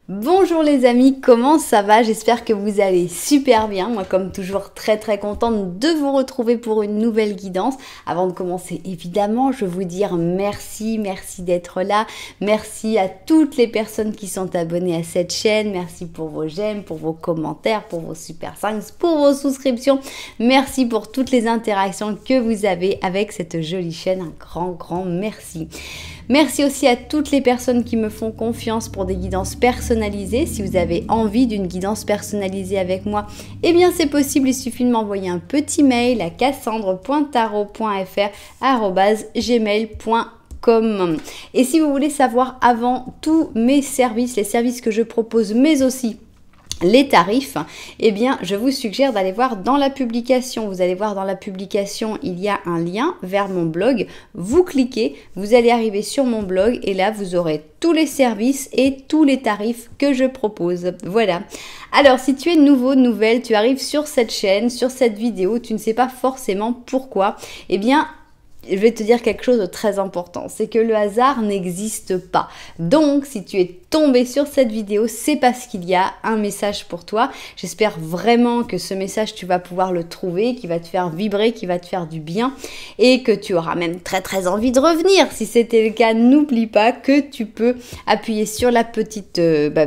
Bonjour les amis, comment ça va? J'espère que vous allez super bien. Moi comme toujours très contente de vous retrouver pour une nouvelle guidance. Avant de commencer évidemment, je veux vous dire merci d'être là. Merci à toutes les personnes qui sont abonnées à cette chaîne. Merci pour vos j'aime, pour vos commentaires, pour vos super thanks, pour vos souscriptions. Merci pour toutes les interactions que vous avez avec cette jolie chaîne. Un grand merci. Merci aussi à toutes les personnes qui me font confiance pour des guidances personnalisées. Si vous avez envie d'une guidance personnalisée avec moi, eh bien c'est possible, il suffit de m'envoyer un petit mail à cassandre.tarot.fr@gmail.com. Et si vous voulez savoir avant tous mes services, les services que je propose, mais aussi les tarifs, eh bien je vous suggère d'aller voir dans la publication. Vous allez voir dans la publication, il y a un lien vers mon blog. Vous cliquez, vous allez arriver sur mon blog et là vous aurez tous les services et tous les tarifs que je propose. Voilà. Alors si tu es nouvelle, tu arrives sur cette chaîne, sur cette vidéo, tu ne sais pas forcément pourquoi, eh bien je vais te dire quelque chose de très important, c'est que le hasard n'existe pas. Donc, si tu es tombé sur cette vidéo, c'est parce qu'il y a un message pour toi. J'espère vraiment que ce message, tu vas pouvoir le trouver, qui va te faire vibrer, qui va te faire du bien et que tu auras même très envie de revenir. Si c'était le cas, n'oublie pas que tu peux appuyer sur la petite,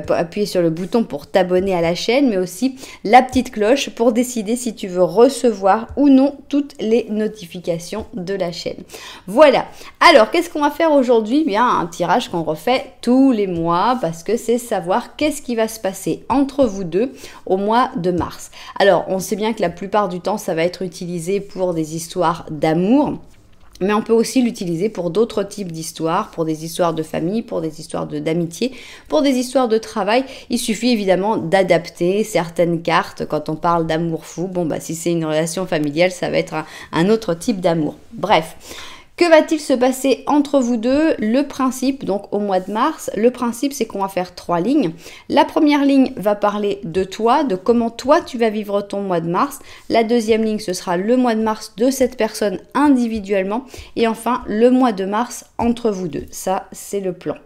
appuyer sur le bouton pour t'abonner à la chaîne, mais aussi la petite cloche pour décider si tu veux recevoir ou non toutes les notifications de la chaîne. Voilà. Alors, qu'est-ce qu'on va faire aujourd'hui? Bien, un tirage qu'on refait tous les mois parce que c'est savoir qu'est-ce qui va se passer entre vous deux au mois de mars. Alors, on sait bien que la plupart du temps, ça va être utilisé pour des histoires d'amour. Mais on peut aussi l'utiliser pour d'autres types d'histoires, pour des histoires de famille, pour des histoires d'amitié, pour des histoires de travail. Il suffit évidemment d'adapter certaines cartes quand on parle d'amour fou. Bon, bah si c'est une relation familiale, ça va être un autre type d'amour. Bref. Que va-t-il se passer entre vous deux? Le principe, donc au mois de mars, le principe c'est qu'on va faire 3 lignes. La première ligne va parler de toi, de comment toi tu vas vivre ton mois de mars. La deuxième ligne, ce sera le mois de mars de cette personne individuellement. Et enfin, le mois de mars entre vous deux. Ça, c'est le plan.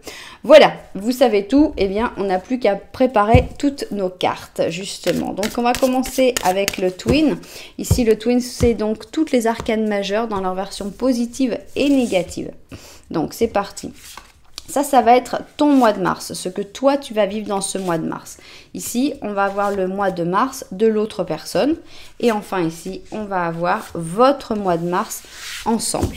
Voilà, vous savez tout. Eh bien, on n'a plus qu'à préparer toutes nos cartes, justement. Donc, on va commencer avec le twin. Ici, le twin, c'est donc toutes les arcanes majeures dans leur version positive et négative. Donc c'est parti. Ça va être ton mois de mars, ce que toi tu vas vivre dans ce mois de mars. Ici, on va avoir le mois de mars de l'autre personne. Et enfin ici, on va avoir votre mois de mars ensemble.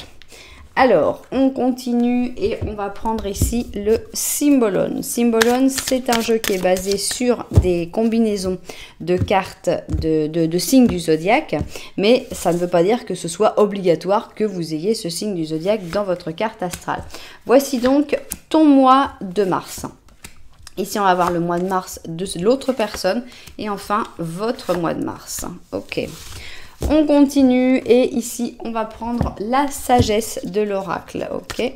Alors, on continue et on va prendre ici le Symbolone. Symbolone, c'est un jeu qui est basé sur des combinaisons de cartes de signes du zodiaque, mais ça ne veut pas dire que ce soit obligatoire que vous ayez ce signe du zodiaque dans votre carte astrale. Voici donc ton mois de mars. Ici, on va avoir le mois de mars de l'autre personne et enfin votre mois de mars. Ok. On continue et ici, on va prendre la sagesse de l'oracle, ok?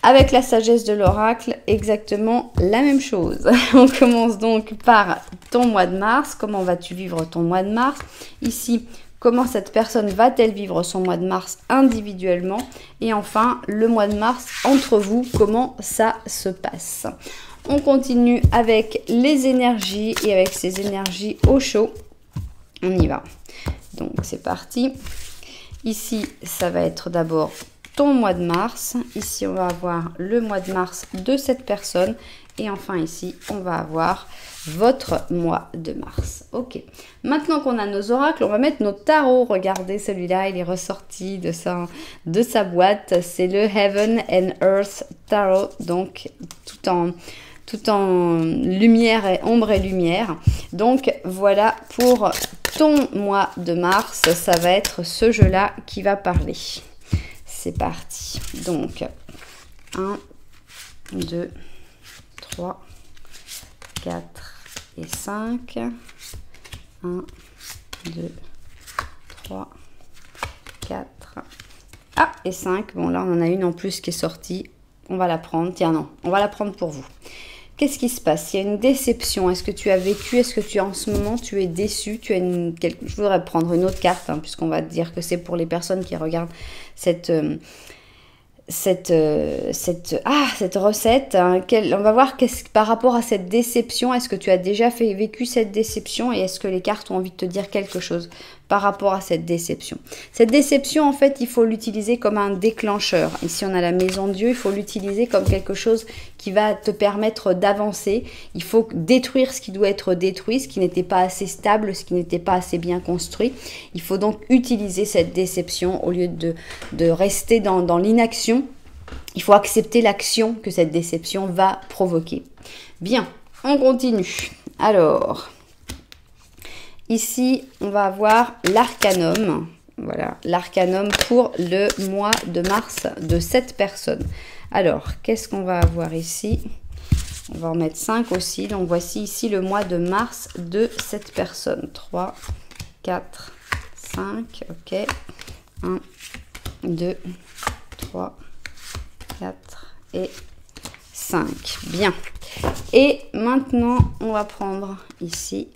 Avec la sagesse de l'oracle, exactement la même chose. On commence donc par ton mois de mars. Comment vas-tu vivre ton mois de mars? Ici, comment cette personne va-t-elle vivre son mois de mars individuellement? Et enfin, le mois de mars entre vous, comment ça se passe? On continue avec les énergies et avec ces énergies au chaud, on y va. Donc c'est parti. Ici, ça va être d'abord ton mois de mars. Ici, on va avoir le mois de mars de cette personne. Et enfin ici, on va avoir votre mois de mars. Ok. Maintenant qu'on a nos oracles, on va mettre nos tarots. Regardez, celui-là, il est ressorti de sa boîte. C'est le Heaven and Earth Tarot. Donc, tout en lumière et ombre et lumière. Donc, voilà pour ton mois de mars, ça va être ce jeu-là qui va parler. C'est parti. Donc, 1, 2, 3, 4 et 5. 1, 2, 3, 4. Ah, et 5. Bon, là, on en a une en plus qui est sortie. On va la prendre. Tiens, non, on va la prendre pour vous. Qu'est-ce qui se passe? Il y a une déception. Est-ce que tu as vécu? Est-ce que tu en ce moment tu es déçu? Je voudrais prendre une autre carte, hein, puisqu'on va te dire que c'est pour les personnes qui regardent cette recette, hein, on va voir par rapport à cette déception, est-ce que tu as déjà vécu cette déception et est-ce que les cartes ont envie de te dire quelque chose par rapport à cette déception. Cette déception, en fait, il faut l'utiliser comme un déclencheur. Ici, on a la maison de Dieu, il faut l'utiliser comme quelque chose qui va te permettre d'avancer. Il faut détruire ce qui doit être détruit, ce qui n'était pas assez stable, ce qui n'était pas assez bien construit. Il faut donc utiliser cette déception au lieu de rester dans l'inaction. Il faut accepter l'action que cette déception va provoquer. Bien, on continue. Alors, ici, on va avoir l'arcanum. Voilà, l'arcanum pour le mois de mars de cette personne. Alors, qu'est-ce qu'on va avoir ici? On va en mettre 5 aussi. Donc, voici ici le mois de mars de cette personne. 3, 4, 5. Ok. 1, 2, 3, 4 et 5. Bien. Et maintenant, on va prendre ici.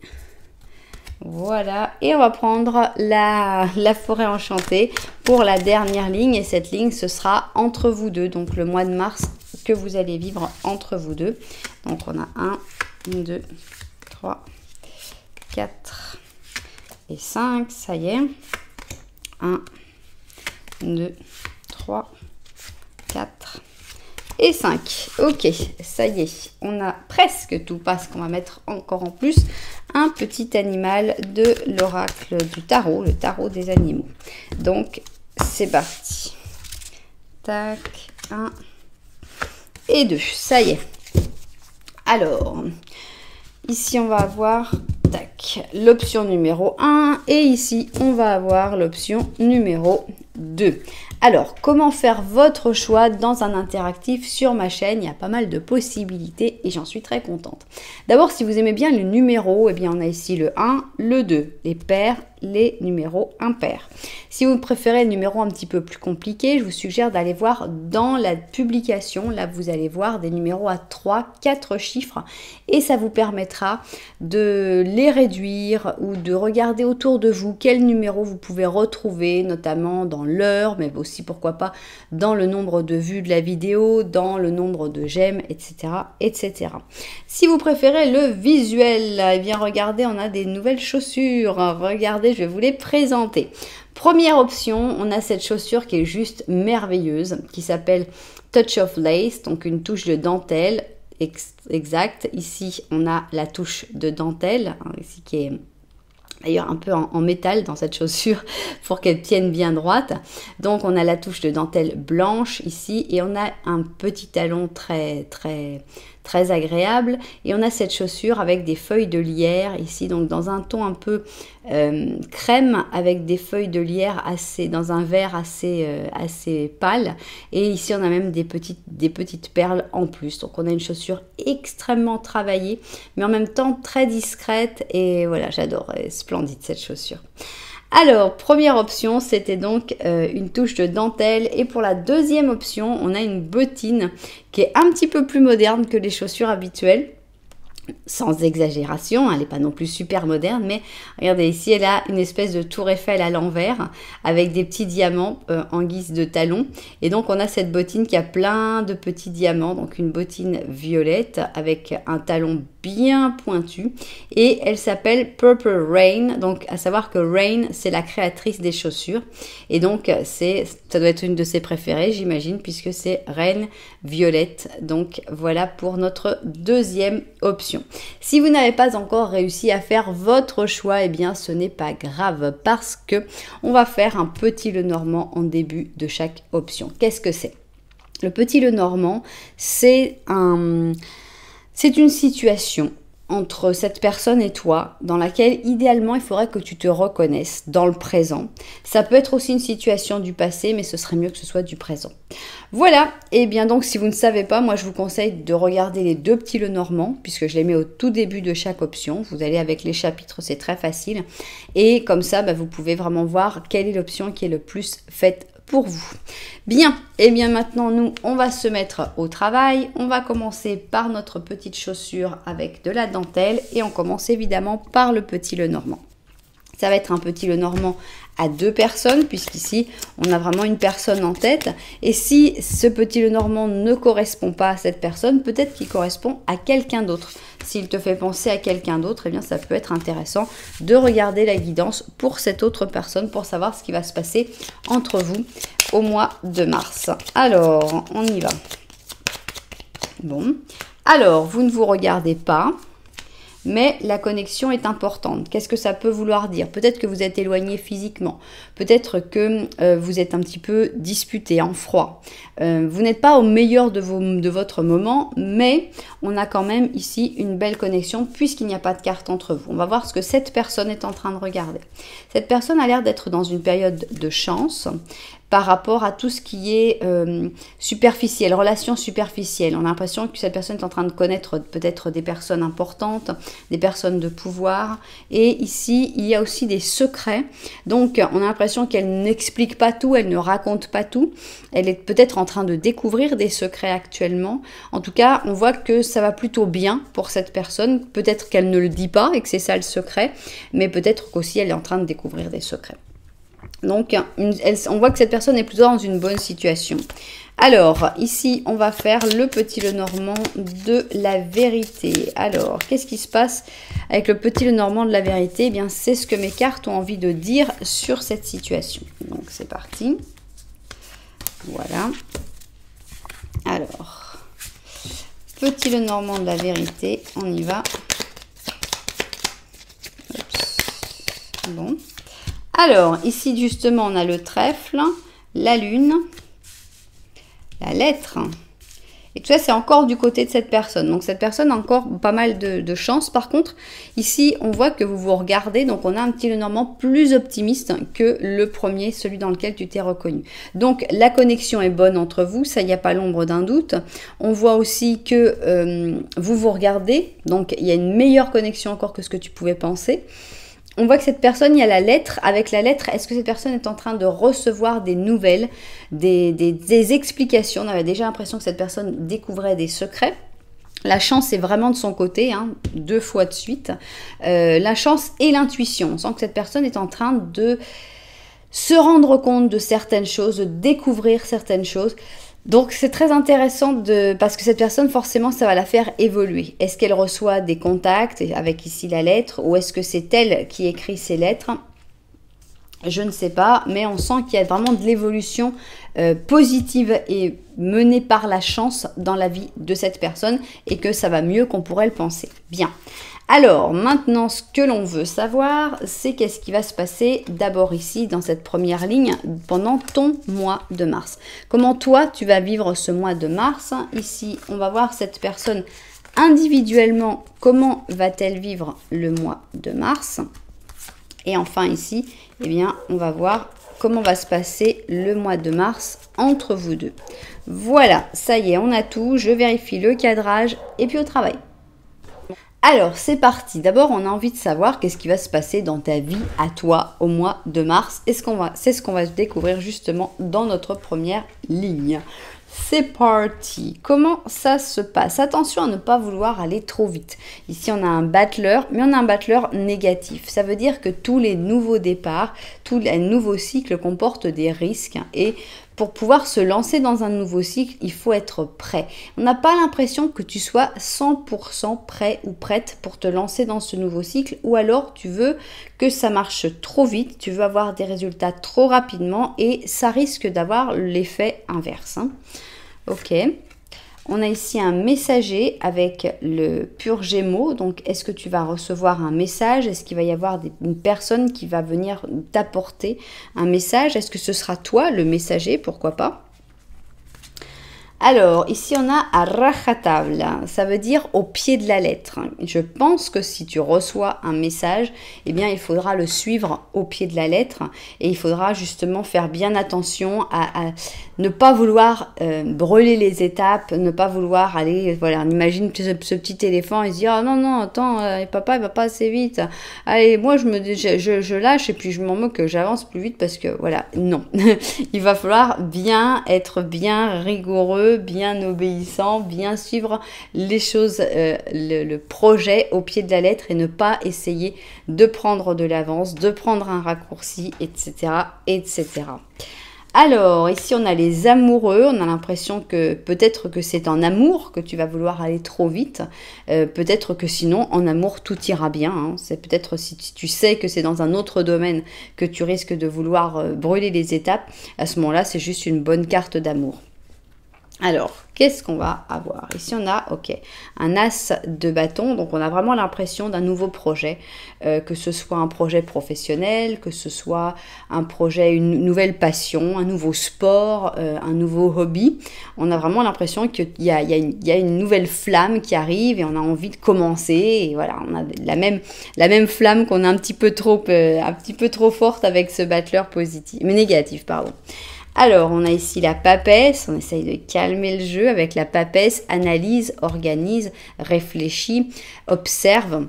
Voilà. Et on va prendre la forêt enchantée pour la dernière ligne. Et cette ligne, ce sera entre vous deux. Donc, le mois de mars que vous allez vivre entre vous deux. Donc, on a 1, 2, 3, 4 et 5. Ça y est. 1, 2, 3, 4 et 5. Ok, ça y est, on a presque tout parce qu'on va mettre encore en plus un petit animal de l'oracle du tarot, le tarot des animaux. Donc, c'est parti. Tac, 1 et 2, ça y est. Alors, ici, on va avoir l'option numéro 1 et ici, on va avoir l'option numéro 2. Alors, comment faire votre choix dans un interactif sur ma chaîne? Il y a pas mal de possibilités et j'en suis très contente. D'abord, si vous aimez bien les numéros, eh bien, on a ici le 1, le 2, les pairs, les numéros impairs. Si vous préférez le numéro un petit peu plus compliqué, je vous suggère d'aller voir dans la publication. Là, vous allez voir des numéros à 3, 4 chiffres et ça vous permettra de les réduire ou de regarder autour de vous quel numéro vous pouvez retrouver, notamment dans l'heure, mais aussi pourquoi pas dans le nombre de vues de la vidéo, dans le nombre de j'aime, etc., etc. Si vous préférez le visuel, eh bien regardez, on a des nouvelles chaussures. Regardez, je vais vous les présenter. Première option, on a cette chaussure qui est juste merveilleuse, qui s'appelle Touch of Lace, donc une touche de dentelle exact. Ici, on a la touche de dentelle, ici qui est d'ailleurs un peu en métal dans cette chaussure pour qu'elle tienne bien droite. Donc on a la touche de dentelle blanche ici et on a un petit talon très agréable et on a cette chaussure avec des feuilles de lierre ici, donc dans un ton un peu crème avec des feuilles de lierre dans un vert assez pâle, et ici on a même des petites perles en plus. Donc on a une chaussure extrêmement travaillée mais en même temps très discrète et voilà, j'adore, splendide cette chaussure. Alors, première option, c'était donc une touche de dentelle. Et pour la deuxième option, on a une bottine qui est un petit peu plus moderne que les chaussures habituelles. Sans exagération, elle n'est pas non plus super moderne, mais regardez ici, elle a une espèce de tour Eiffel à l'envers avec des petits diamants en guise de talons. Et donc, on a cette bottine qui a plein de petits diamants, donc une bottine violette avec un talon bien pointu. Et elle s'appelle Purple Rain, donc à savoir que Rain, c'est la créatrice des chaussures. Et donc, ça doit être une de ses préférées, j'imagine, puisque c'est Reine Violette. Donc, voilà pour notre deuxième option. Si vous n'avez pas encore réussi à faire votre choix, eh bien ce n'est pas grave parce que on va faire un petit Lenormand en début de chaque option. Qu'est-ce que c'est? Le petit Lenormand, c'est une situation entre cette personne et toi, dans laquelle idéalement il faudrait que tu te reconnaisses dans le présent. Ça peut être aussi une situation du passé, mais ce serait mieux que ce soit du présent. Voilà, et bien donc si vous ne savez pas, moi je vous conseille de regarder les deux petits Lenormand, puisque je les mets au tout début de chaque option. Vous allez avec les chapitres, c'est très facile. Et comme ça, vous pouvez vraiment voir quelle est l'option qui est le plus faite pour vous. Bien, et bien maintenant nous on va se mettre au travail. On va commencer par notre petite chaussure avec de la dentelle et on commence évidemment par le petit Lenormand. Ça va être un petit Lenormand à 2 personnes, puisqu'ici, on a vraiment une personne en tête. Et si ce petit Lenormand ne correspond pas à cette personne, peut-être qu'il correspond à quelqu'un d'autre. S'il te fait penser à quelqu'un d'autre, eh bien, ça peut être intéressant de regarder la guidance pour cette autre personne, pour savoir ce qui va se passer entre vous au mois de mars. Alors, on y va. Bon. Alors, vous ne vous regardez pas, mais la connexion est importante. Qu'est-ce que ça peut vouloir dire? Peut-être que vous êtes éloigné physiquement. Peut-être que vous êtes un petit peu disputé, en froid. Vous n'êtes pas au meilleur de votre moment, mais on a quand même ici une belle connexion puisqu'il n'y a pas de carte entre vous. On va voir ce que cette personne est en train de regarder. Cette personne a l'air d'être dans une période de chance par rapport à tout ce qui est superficiel, relation superficielle. On a l'impression que cette personne est en train de connaître peut-être des personnes importantes, des personnes de pouvoir. Et ici, il y a aussi des secrets. Donc, on a l'impression qu'elle n'explique pas tout, elle ne raconte pas tout. Elle est peut-être en train de découvrir des secrets actuellement. En tout cas, on voit que ça va plutôt bien pour cette personne. Peut-être qu'elle ne le dit pas et que c'est ça le secret, mais peut-être qu'aussi elle est en train de découvrir des secrets. Donc, on voit que cette personne est plutôt dans une bonne situation. Alors, ici, on va faire le petit Lenormand de la vérité. Alors, qu'est-ce qui se passe avec le petit Lenormand de la vérité? Eh bien, c'est ce que mes cartes ont envie de dire sur cette situation. Donc, c'est parti. Voilà. Alors, petit Lenormand de la vérité, on y va. Oups. Bon. Alors, ici, justement, on a le trèfle, la lune, la lettre. Et tout ça, c'est encore du côté de cette personne. Donc, cette personne a encore pas mal de chance. Par contre, ici, on voit que vous vous regardez. Donc, on a un petit Lenormand plus optimiste que le premier, celui dans lequel tu t'es reconnu. Donc, la connexion est bonne entre vous. Ça, il n'y a pas l'ombre d'un doute. On voit aussi que vous vous regardez. Donc, il y a une meilleure connexion encore que ce que tu pouvais penser. On voit que cette personne, il y a la lettre. Avec la lettre, est-ce que cette personne est en train de recevoir des nouvelles, des explications? On avait déjà l'impression que cette personne découvrait des secrets. La chance est vraiment de son côté, hein, 2 fois de suite. La chance et l'intuition. On sent que cette personne est en train de se rendre compte de certaines choses, de découvrir certaines choses. Donc, c'est très intéressant parce que cette personne, forcément, ça va la faire évoluer. Est-ce qu'elle reçoit des contacts, avec ici la lettre, ou est-ce que c'est elle qui écrit ces lettres? Je ne sais pas, mais on sent qu'il y a vraiment de l'évolution positive et menée par la chance dans la vie de cette personne et que ça va mieux qu'on pourrait le penser. Bien. Alors, maintenant, ce que l'on veut savoir, c'est qu'est-ce qui va se passer d'abord ici, dans cette première ligne, pendant ton mois de mars. Comment toi, tu vas vivre ce mois de mars? Ici, on va voir cette personne individuellement, comment va-t-elle vivre le mois de mars? Et enfin, ici, eh bien, on va voir comment va se passer le mois de mars entre vous deux. Voilà, ça y est, on a tout. Je vérifie le cadrage et puis au travail. Alors, c'est parti. D'abord, on a envie de savoir qu'est-ce qui va se passer dans ta vie à toi au mois de mars. C'est ce qu'on va découvrir justement dans notre première ligne. C'est parti. Comment ça se passe? Attention à ne pas vouloir aller trop vite. Ici, on a un battleur, mais on a un battleur négatif. Ça veut dire que tous les nouveaux départs, tous les nouveaux cycles comportent des risques. Et pour pouvoir se lancer dans un nouveau cycle, il faut être prêt. On n'a pas l'impression que tu sois 100% prêt ou prête pour te lancer dans ce nouveau cycle, ou alors tu veux que ça marche trop vite, tu veux avoir des résultats trop rapidement et ça risque d'avoir l'effet inverse. Hein. Ok. On a ici un messager avec le pur Gémeaux. Donc, est-ce que tu vas recevoir un message? Est-ce qu'il va y avoir une personne qui va venir t'apporter un message? Est-ce que ce sera toi, le messager? Pourquoi pas? Alors, ici, on a à rajatabl. Ça veut dire au pied de la lettre. Je pense que si tu reçois un message, eh bien, il faudra le suivre au pied de la lettre. Et il faudra justement faire bien attention à ne pas vouloir brûler les étapes, ne pas vouloir aller... Voilà, on imagine ce petit éléphant, il se dit « Ah non, non, attends, papa, il va pas assez vite. Allez, moi, je lâche et puis je m'en moque, j'avance plus vite parce que... » Voilà, non. Il va falloir être bien rigoureux amoureux, bien obéissant, bien suivre les choses, le projet au pied de la lettre et ne pas essayer de prendre de l'avance, de prendre un raccourci, etc., etc. Alors, ici, on a les amoureux. On a l'impression que peut-être que c'est en amour que tu vas vouloir aller trop vite. Peut-être que sinon, en amour, tout ira bien. Hein. C'est peut-être si tu sais que c'est dans un autre domaine que tu risques de vouloir brûler les étapes. À ce moment-là, c'est juste une bonne carte d'amour. Alors, qu'est-ce qu'on va avoir? Ici, on a, ok, un as de bâton. Donc, on a vraiment l'impression d'un nouveau projet, que ce soit un projet professionnel, que ce soit un projet, une nouvelle passion, un nouveau sport, un nouveau hobby. On a vraiment l'impression qu'il y a une nouvelle flamme qui arrive et on a envie de commencer. Et voilà, on a la même flamme qu'on a un petit peu trop forte avec ce battleur positif, mais négatif, pardon. Alors, on a ici la papesse, on essaye de calmer le jeu avec la papesse, analyse, organise, réfléchit, observe.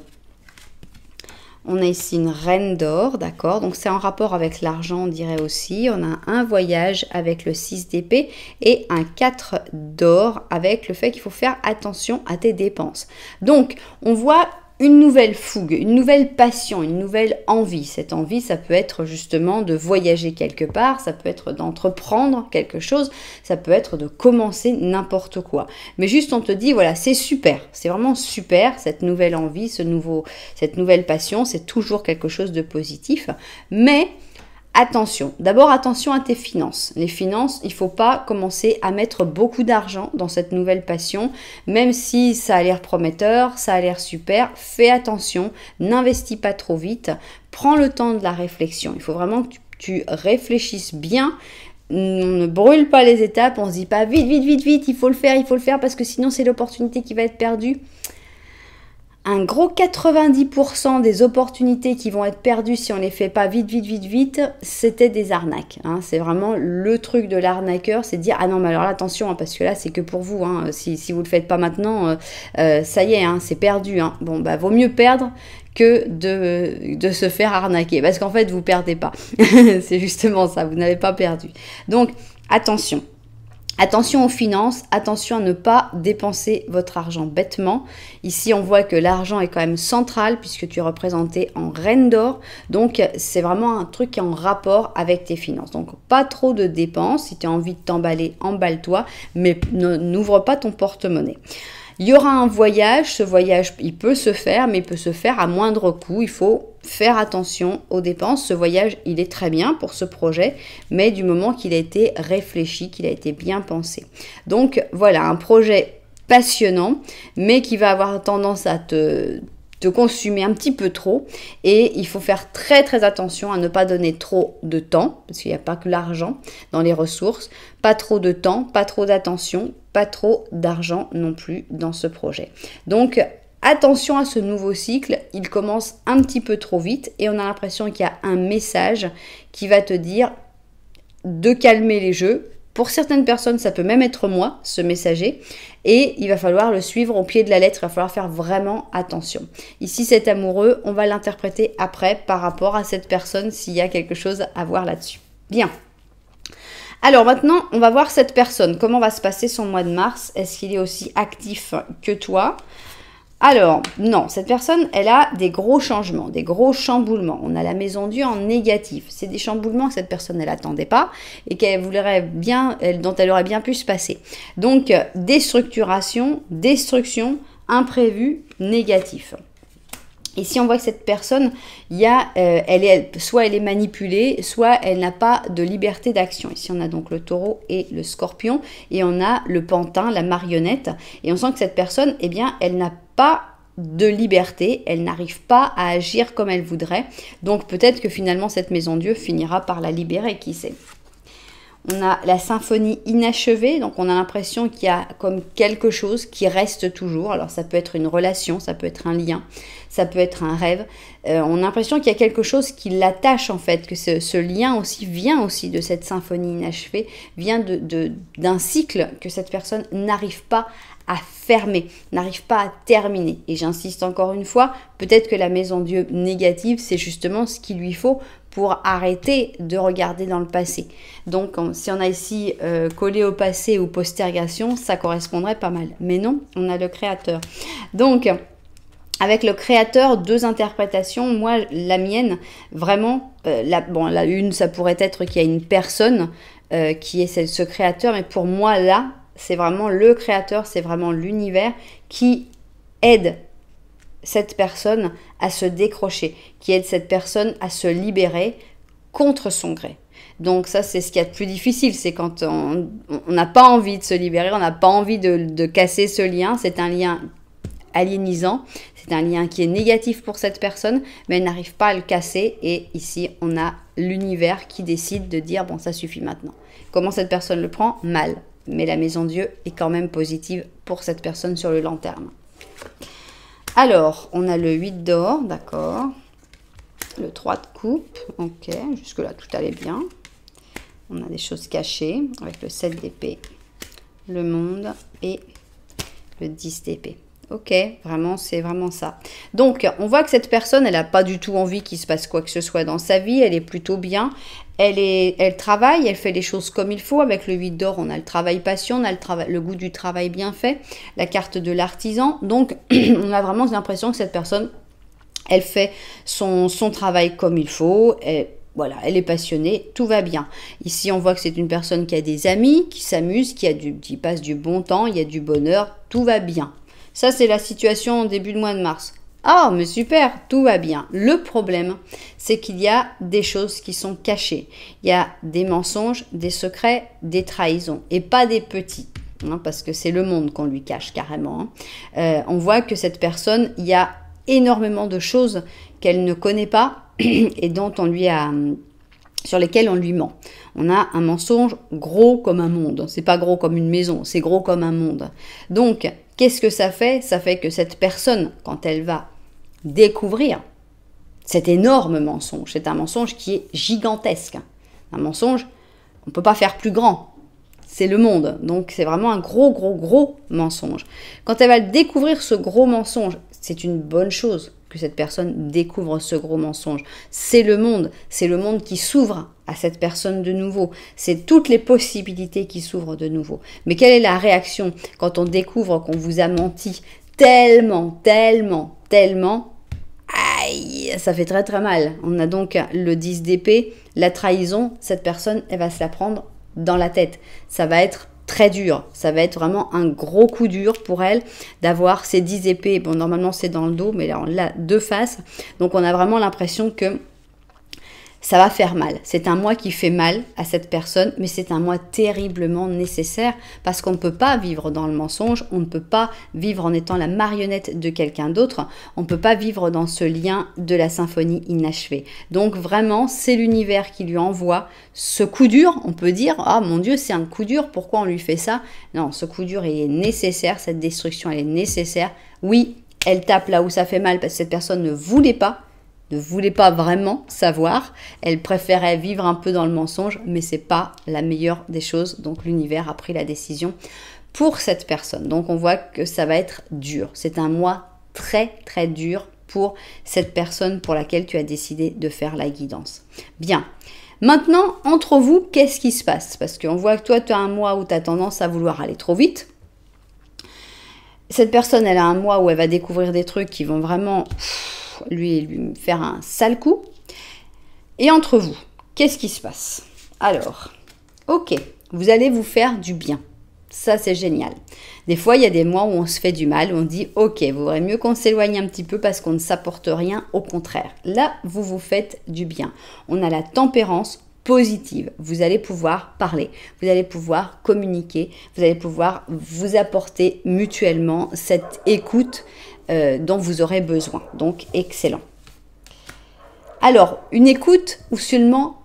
On a ici une reine d'or, d'accord? Donc, c'est en rapport avec l'argent, on dirait aussi. On a un voyage avec le 6 d'épée et un 4 d'or avec le fait qu'il faut faire attention à tes dépenses. Donc, on voit une nouvelle fougue, une nouvelle passion, une nouvelle envie. Cette envie, ça peut être justement de voyager quelque part, ça peut être d'entreprendre quelque chose, ça peut être de commencer n'importe quoi. Mais juste on te dit, voilà, c'est super, c'est vraiment super, cette nouvelle envie, cette nouvelle passion, c'est toujours quelque chose de positif. Mais attention, d'abord attention à tes finances. Les finances, il ne faut pas commencer à mettre beaucoup d'argent dans cette nouvelle passion, même si ça a l'air prometteur, ça a l'air super. Fais attention, n'investis pas trop vite, prends le temps de la réflexion. Il faut vraiment que tu réfléchisses bien. On ne brûle pas les étapes, on ne se dit pas vite, il faut le faire parce que sinon c'est l'opportunité qui va être perdue. Un gros 90% des opportunités qui vont être perdues si on ne les fait pas vite, c'était des arnaques. Hein. C'est vraiment le truc de l'arnaqueur, c'est de dire « Ah non, mais alors là, attention, hein, parce que là, c'est que pour vous. Hein. Si vous ne le faites pas maintenant, ça y est, hein, c'est perdu. Hein. » Bon, bah, vaut mieux perdre que de se faire arnaquer. Parce qu'en fait, vous ne perdez pas. C'est justement ça, vous n'avez pas perdu. Donc, attention. Attention aux finances, attention à ne pas dépenser votre argent bêtement. Ici, on voit que l'argent est quand même central puisque tu es représenté en reine d'or. Donc, c'est vraiment un truc qui est en rapport avec tes finances. Donc, pas trop de dépenses. Si tu as envie de t'emballer, emballe-toi, mais n'ouvre pas ton porte-monnaie. Il y aura un voyage, ce voyage il peut se faire, mais il peut se faire à moindre coût, il faut faire attention aux dépenses. Ce voyage il est très bien pour ce projet, mais du moment qu'il a été réfléchi, qu'il a été bien pensé. Donc voilà, un projet passionnant, mais qui va avoir tendance à te consumer un petit peu trop et il faut faire très très attention à ne pas donner trop de temps parce qu'il n'y a pas que l'argent dans les ressources, pas trop de temps, pas trop d'attention, pas trop d'argent non plus dans ce projet. Donc attention à ce nouveau cycle, il commence un petit peu trop vite et on a l'impression qu'il y a un message qui va te dire de calmer les jeux. Pour certaines personnes, ça peut même être moi, ce messager, et il va falloir le suivre au pied de la lettre, il va falloir faire vraiment attention. Ici, cet amoureux, on va l'interpréter après par rapport à cette personne s'il y a quelque chose à voir là-dessus. Bien. Alors maintenant, on va voir cette personne. Comment va se passer son mois de mars? Est-ce qu'il est aussi actif que toi? Alors, non, cette personne, elle a des gros changements, des gros chamboulements. On a la maison Dieu en négatif. C'est des chamboulements que cette personne, elle n'attendait pas et qu'elle voudrait bien, dont elle aurait bien pu se passer. Donc, déstructuration, destruction, imprévu, négatif. Ici, on voit que cette personne, soit elle est manipulée, soit elle n'a pas de liberté d'action. Ici, on a donc le taureau et le scorpion, et on a le pantin, la marionnette. Et on sent que cette personne, eh bien, elle n'a pas de liberté, elle n'arrive pas à agir comme elle voudrait. Donc, peut-être que finalement, cette maison Dieu finira par la libérer, qui sait. On a la symphonie inachevée, donc on a l'impression qu'il y a comme quelque chose qui reste toujours. Alors ça peut être une relation, ça peut être un lien, ça peut être un rêve. On a l'impression qu'il y a quelque chose qui l'attache en fait, que ce lien aussi vient aussi de cette symphonie inachevée, vient d'un cycle que cette personne n'arrive pas à fermer, n'arrive pas à terminer. Et j'insiste encore une fois, peut-être que la maison Dieu négative, c'est justement ce qu'il lui faut pour arrêter de regarder dans le passé. Donc, si on a ici collé au passé ou postergation, ça correspondrait pas mal. Mais non, on a le créateur. Donc, avec le créateur, 2 interprétations. Moi, la mienne, vraiment, la une, ça pourrait être qu'il y a une personne qui est ce créateur. Mais pour moi, là, c'est vraiment le créateur, c'est vraiment l'univers qui aide cette personne à se décrocher, qui aide cette personne à se libérer contre son gré. Donc ça, c'est ce qu'il y a de plus difficile, c'est quand on n'a pas envie de se libérer, on n'a pas envie de casser ce lien, c'est un lien aliénisant, c'est un lien qui est négatif pour cette personne, mais elle n'arrive pas à le casser, et ici, on a l'univers qui décide de dire, bon, ça suffit maintenant. Comment cette personne le prend? Mal, mais la maison Dieu est quand même positive pour cette personne sur le long terme. Alors, on a le 8 d'or, d'accord. Le 3 de coupe, ok, jusque-là tout allait bien. On a des choses cachées avec le 7 d'épée, le monde et le 10 d'épée. Ok, vraiment, c'est vraiment ça. Donc, on voit que cette personne, elle n'a pas du tout envie qu'il se passe quoi que ce soit dans sa vie. Elle est plutôt bien. Elle travaille, elle fait les choses comme il faut. Avec le 8 d'or, on a le travail passion, on a le goût du travail bien fait, la carte de l'artisan. Donc, on a vraiment l'impression que cette personne, elle fait son travail comme il faut. Voilà, elle est passionnée, tout va bien. Ici, on voit que c'est une personne qui a des amis, qui s'amuse, qui passe du bon temps, il y a du bonheur, tout va bien. Ça, c'est la situation au début du mois de mars. Ah, mais super, tout va bien. Le problème, c'est qu'il y a des choses qui sont cachées. Il y a des mensonges, des secrets, des trahisons. Et pas des petits, hein, parce que c'est le monde qu'on lui cache carrément. Hein. On voit que cette personne, il y a énormément de choses qu'elle ne connaît pas et dont sur lesquelles on lui ment. On a un mensonge gros comme un monde. C'est pas gros comme une maison, c'est gros comme un monde. Donc, qu'est-ce que ça fait? Ça fait que cette personne, quand elle va découvrir cet énorme mensonge, c'est un mensonge qui est gigantesque. Un mensonge, on ne peut pas faire plus grand. C'est le monde. Donc, c'est vraiment un gros mensonge. Quand elle va découvrir ce gros mensonge, c'est une bonne chose que cette personne découvre ce gros mensonge. C'est le monde qui s'ouvre à cette personne de nouveau. C'est toutes les possibilités qui s'ouvrent de nouveau. Mais quelle est la réaction quand on découvre qu'on vous a menti tellement, aïe, ça fait très mal. On a donc le 10 d'épée, la trahison, cette personne, elle va se la prendre dans la tête. Ça va être très dur, ça va être vraiment un gros coup dur pour elle d'avoir ces 10 épées. Bon, normalement c'est dans le dos, mais là on l'a de face, donc on a vraiment l'impression que ça va faire mal. C'est un mois qui fait mal à cette personne, mais c'est un mois terriblement nécessaire parce qu'on ne peut pas vivre dans le mensonge, on ne peut pas vivre en étant la marionnette de quelqu'un d'autre, on ne peut pas vivre dans ce lien de la symphonie inachevée. Donc vraiment, c'est l'univers qui lui envoie ce coup dur. On peut dire, ah mon Dieu, c'est un coup dur, pourquoi on lui fait ça? Non, ce coup dur, il est nécessaire, cette destruction, elle est nécessaire. Oui, elle tape là où ça fait mal parce que cette personne ne voulait pas vraiment savoir, elle préférait vivre un peu dans le mensonge, mais c'est pas la meilleure des choses, donc l'univers a pris la décision pour cette personne. Donc on voit que ça va être dur, c'est un mois très dur pour cette personne pour laquelle tu as décidé de faire la guidance. Bien, maintenant, entre vous, qu'est-ce qui se passe? Parce qu'on voit que toi, tu as un mois où tu as tendance à vouloir aller trop vite. Cette personne, elle a un mois où elle va découvrir des trucs qui vont vraiment lui faire un sale coup. Et entre vous, qu'est-ce qui se passe? Alors, ok, vous allez vous faire du bien. Ça, c'est génial. Des fois, il y a des mois où on se fait du mal, où on dit, ok, il vaudrait mieux qu'on s'éloigne un petit peu parce qu'on ne s'apporte rien, au contraire. Là, vous vous faites du bien. On a la tempérance positive. Vous allez pouvoir parler, vous allez pouvoir communiquer, vous allez pouvoir vous apporter mutuellement cette écoute dont vous aurez besoin. Donc, excellent. Alors, une écoute ou seulement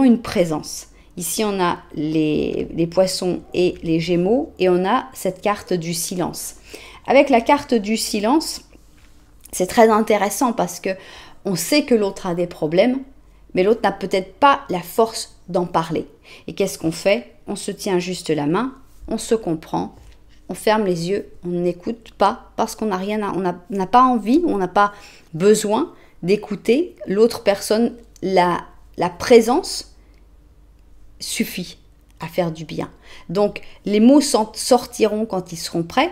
une présence. Ici, on a les poissons et les gémeaux et on a cette carte du silence. Avec la carte du silence, c'est très intéressant parce que on sait que l'autre a des problèmes, mais l'autre n'a peut-être pas la force d'en parler. Et qu'est-ce qu'on fait? On se tient juste la main, on se comprend, on ferme les yeux, on n'écoute pas parce qu'on n'a pas envie, on n'a pas besoin d'écouter l'autre personne, la la présence suffit à faire du bien. Donc, les mots sortiront quand ils seront prêts.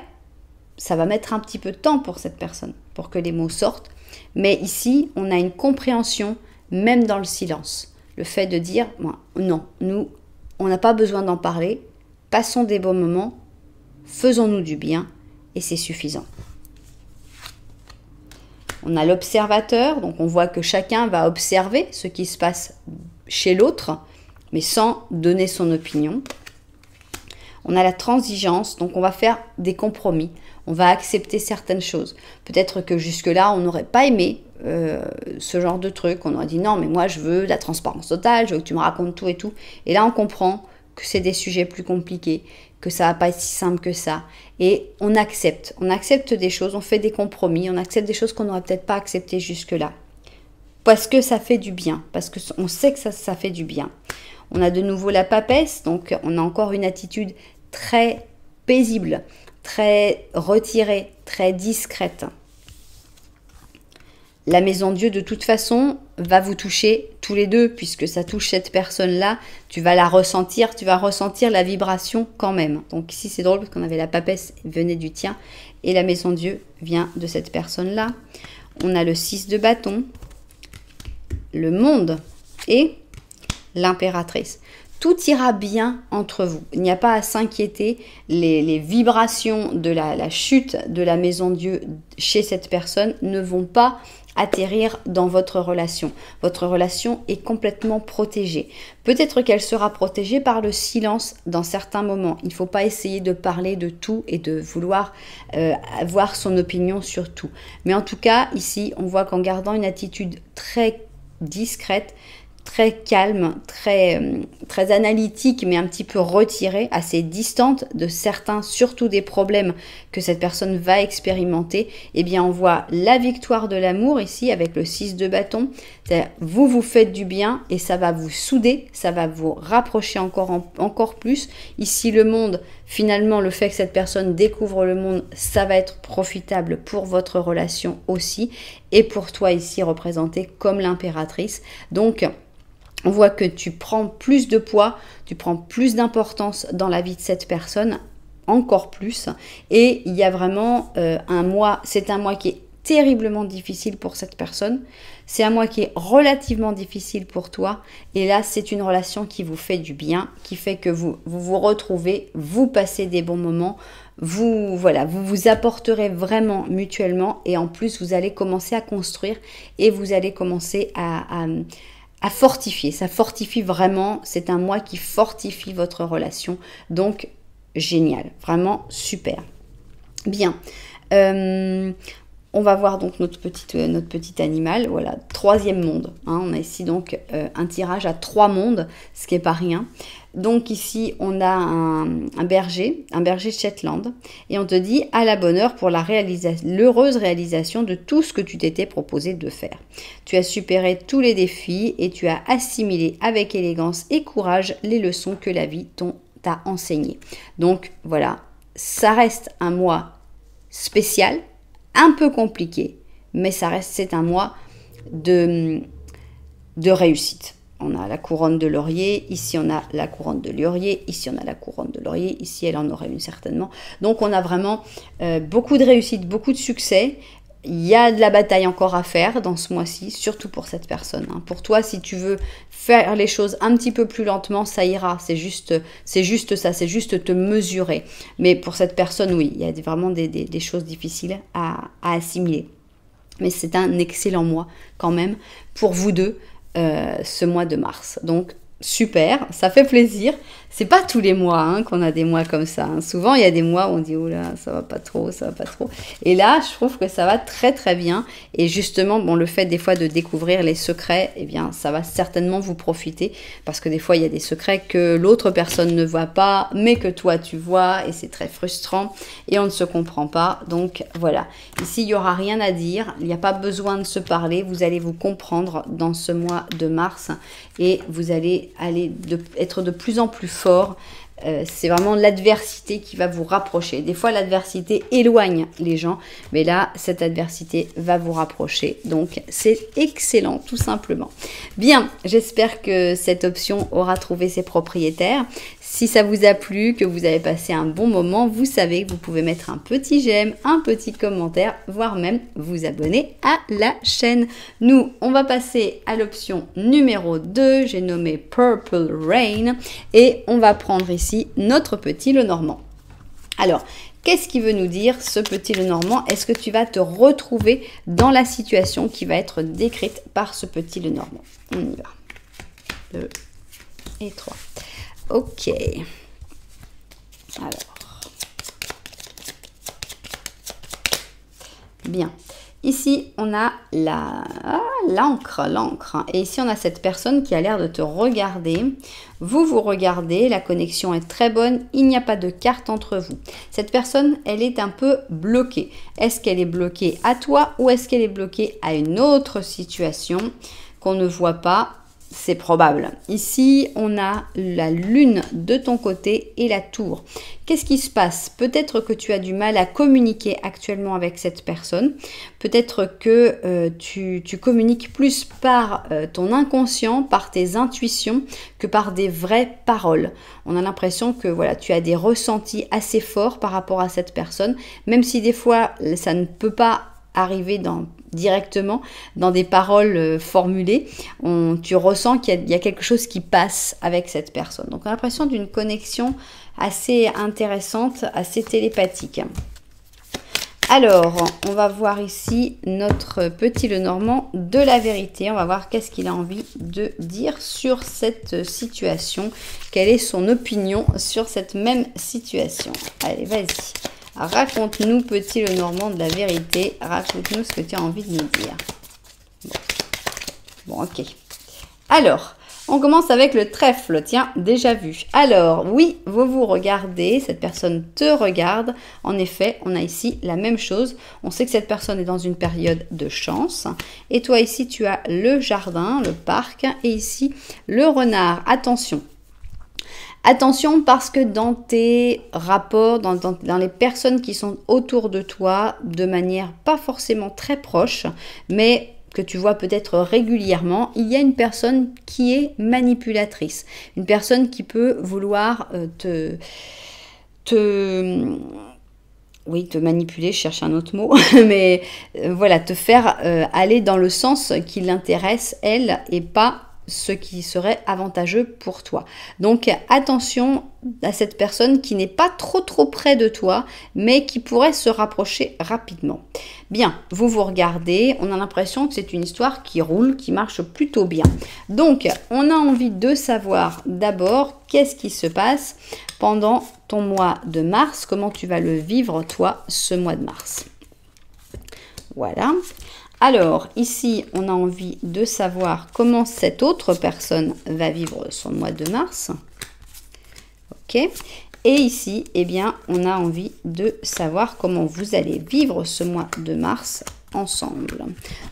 Ça va mettre un petit peu de temps pour cette personne, pour que les mots sortent. Mais ici, on a une compréhension, même dans le silence. Le fait de dire, non, nous, on n'a pas besoin d'en parler. Passons des bons moments, faisons-nous du bien, et c'est suffisant. On a l'observateur, donc on voit que chacun va observer ce qui se passe chez l'autre, mais sans donner son opinion. On a la transigence, donc on va faire des compromis, on va accepter certaines choses. Peut-être que jusque-là, on n'aurait pas aimé ce genre de truc, on aurait dit non, mais moi je veux la transparence totale, je veux que tu me racontes tout et tout. Et là, on comprend que c'est des sujets plus compliqués, que ça va pas être si simple que ça. Et on accepte des choses, on fait des compromis, on accepte des choses qu'on n'aurait peut-être pas acceptées jusque-là. Parce que ça fait du bien, parce qu'on sait que ça fait du bien. On a de nouveau la papesse, donc on a encore une attitude très paisible, très retirée, très discrète. La maison Dieu, de toute façon, va vous toucher tous les deux, puisque ça touche cette personne-là, tu vas la ressentir, tu vas ressentir la vibration quand même. Donc ici, c'est drôle, parce qu'on avait la papesse venait du tien, et la maison Dieu vient de cette personne-là. On a le 6 de bâton, le monde et l'impératrice. Tout ira bien entre vous. Il n'y a pas à s'inquiéter. Les vibrations de la chute de la maison Dieu chez cette personne ne vont pas atterrir dans votre relation. Votre relation est complètement protégée. Peut-être qu'elle sera protégée par le silence dans certains moments. Il ne faut pas essayer de parler de tout et de vouloir avoir son opinion sur tout. Mais en tout cas, ici, on voit qu'en gardant une attitude très discrète, très calme, très analytique, mais un petit peu retirée, assez distante de certains, surtout des problèmes que cette personne va expérimenter, eh bien on voit la victoire de l'amour ici avec le 6 de bâton. Vous vous faites du bien et ça va vous souder, ça va vous rapprocher encore plus. Ici le monde, finalement le fait que cette personne découvre le monde, ça va être profitable pour votre relation aussi et pour toi ici représenté comme l'impératrice. Donc on voit que tu prends plus de poids, tu prends plus d'importance dans la vie de cette personne, encore plus. Et il y a vraiment un mois, c'est un mois qui est terriblement difficile pour cette personne. C'est un mois qui est relativement difficile pour toi. Et là, c'est une relation qui vous fait du bien, qui fait que vous vous retrouvez, vous passez des bons moments. Vous vous apporterez vraiment mutuellement. Et en plus, vous allez commencer à construire et vous allez commencer à fortifier. Ça fortifie vraiment. C'est un mois qui fortifie votre relation. Donc, génial. Vraiment super. Bien. On va voir donc notre petit animal. Voilà, 3e monde. Hein. On a ici donc un tirage à 3 mondes, ce qui n'est pas rien. Donc ici, on a un berger de Shetland. Et on te dit à la bonne heure pour l'heureuse réalisation de tout ce que tu t'étais proposé de faire. Tu as supéré tous les défis et tu as assimilé avec élégance et courage les leçons que la vie t'a enseignées. Donc voilà, ça reste un mois spécial, un peu compliqué, mais c'est un mois de réussite. On a la couronne de laurier, ici on a la couronne de laurier, ici on a la couronne de laurier, ici elle en aurait une certainement. Donc on a vraiment beaucoup de réussite, beaucoup de succès. Il y a de la bataille encore à faire dans ce mois-ci, surtout pour cette personne. Hein. Pour toi, si tu veux faire les choses un petit peu plus lentement, ça ira. C'est juste ça, c'est juste te mesurer. Mais pour cette personne, oui, il y a vraiment des choses difficiles à assimiler. Mais c'est un excellent mois quand même pour vous deux. Ce mois de mars. Donc super, ça fait plaisir. C'est pas tous les mois hein, qu'on a des mois comme ça. Hein. Souvent, il y a des mois où on dit oh là, ça va pas trop, ça va pas trop. Et là, je trouve que ça va très très bien. Et justement, bon, le fait des fois de découvrir les secrets, eh bien, ça va certainement vous profiter parce que des fois, il y a des secrets que l'autre personne ne voit pas, mais que toi tu vois, et c'est très frustrant et on ne se comprend pas. Donc voilà. Ici, il y aura rien à dire. Il n'y a pas besoin de se parler. Vous allez vous comprendre dans ce mois de mars et vous allez être de plus en plus fort c'est vraiment l'adversité qui va vous rapprocher. Des fois, l'adversité éloigne les gens, mais là, cette adversité va vous rapprocher. Donc, c'est excellent, tout simplement. Bien, j'espère que cette option aura trouvé ses propriétaires. Si ça vous a plu, que vous avez passé un bon moment, vous savez que vous pouvez mettre un petit j'aime, un petit commentaire, voire même vous abonner à la chaîne. Nous, on va passer à l'option numéro 2, j'ai nommé Purple Rain, et on va prendre ici notre petit Lenormand. Alors, qu'est-ce qui veut nous dire ce petit Lenormand? Est-ce que tu vas te retrouver dans la situation qui va être décrite par ce petit Lenormand? On y va. 2 et 3. Ok. Alors. Bien. Ici, on a l'encre. Et ici, on a cette personne qui a l'air de te regarder. Vous regardez, la connexion est très bonne, il n'y a pas de carte entre vous. Cette personne, elle est un peu bloquée. Est-ce qu'elle est bloquée à toi ou est-ce qu'elle est bloquée à une autre situation qu'on ne voit pas? C'est probable. Ici, on a la lune de ton côté et la tour. Qu'est-ce qui se passe? Peut-être que tu as du mal à communiquer actuellement avec cette personne. Peut-être que tu communiques plus par ton inconscient, par tes intuitions, que par des vraies paroles. On a l'impression que voilà, tu as des ressentis assez forts par rapport à cette personne, même si des fois, ça ne peut pas arriver directement dans des paroles formulées, tu ressens qu'il y a quelque chose qui passe avec cette personne. Donc on a l'impression d'une connexion assez intéressante, assez télépathique. Alors, on va voir ici notre petit Lenormand de la vérité. On va voir qu'est-ce qu'il a envie de dire sur cette situation. Quelle est son opinion sur cette même situation? Allez, vas-y. Raconte-nous, petit Lenormand de la vérité. Raconte-nous ce que tu as envie de nous dire. Bon, ok. Alors, on commence avec le trèfle. Tiens, déjà vu. Alors, oui, vous regardez. Cette personne te regarde. En effet, on a ici la même chose. On sait que cette personne est dans une période de chance. Et toi, ici, tu as le jardin, le parc. Et ici, le renard. Attention. Attention parce que dans tes rapports, dans les personnes qui sont autour de toi, de manière pas forcément très proche, mais que tu vois peut-être régulièrement, il y a une personne qui est manipulatrice. Une personne qui peut vouloir te manipuler, je cherche un autre mot, mais voilà, te faire aller dans le sens qui l'intéresse, elle, et pas ce qui serait avantageux pour toi. Donc attention à cette personne qui n'est pas trop près de toi, mais qui pourrait se rapprocher rapidement. Bien, vous regardez, on a l'impression que c'est une histoire qui roule, qui marche plutôt bien. Donc, on a envie de savoir d'abord qu'est-ce qui se passe pendant ton mois de mars, comment tu vas le vivre toi ce mois de mars. Voilà. Alors, ici, on a envie de savoir comment cette autre personne va vivre son mois de mars. Ok. Et ici, eh bien, on a envie de savoir comment vous allez vivre ce mois de mars ensemble.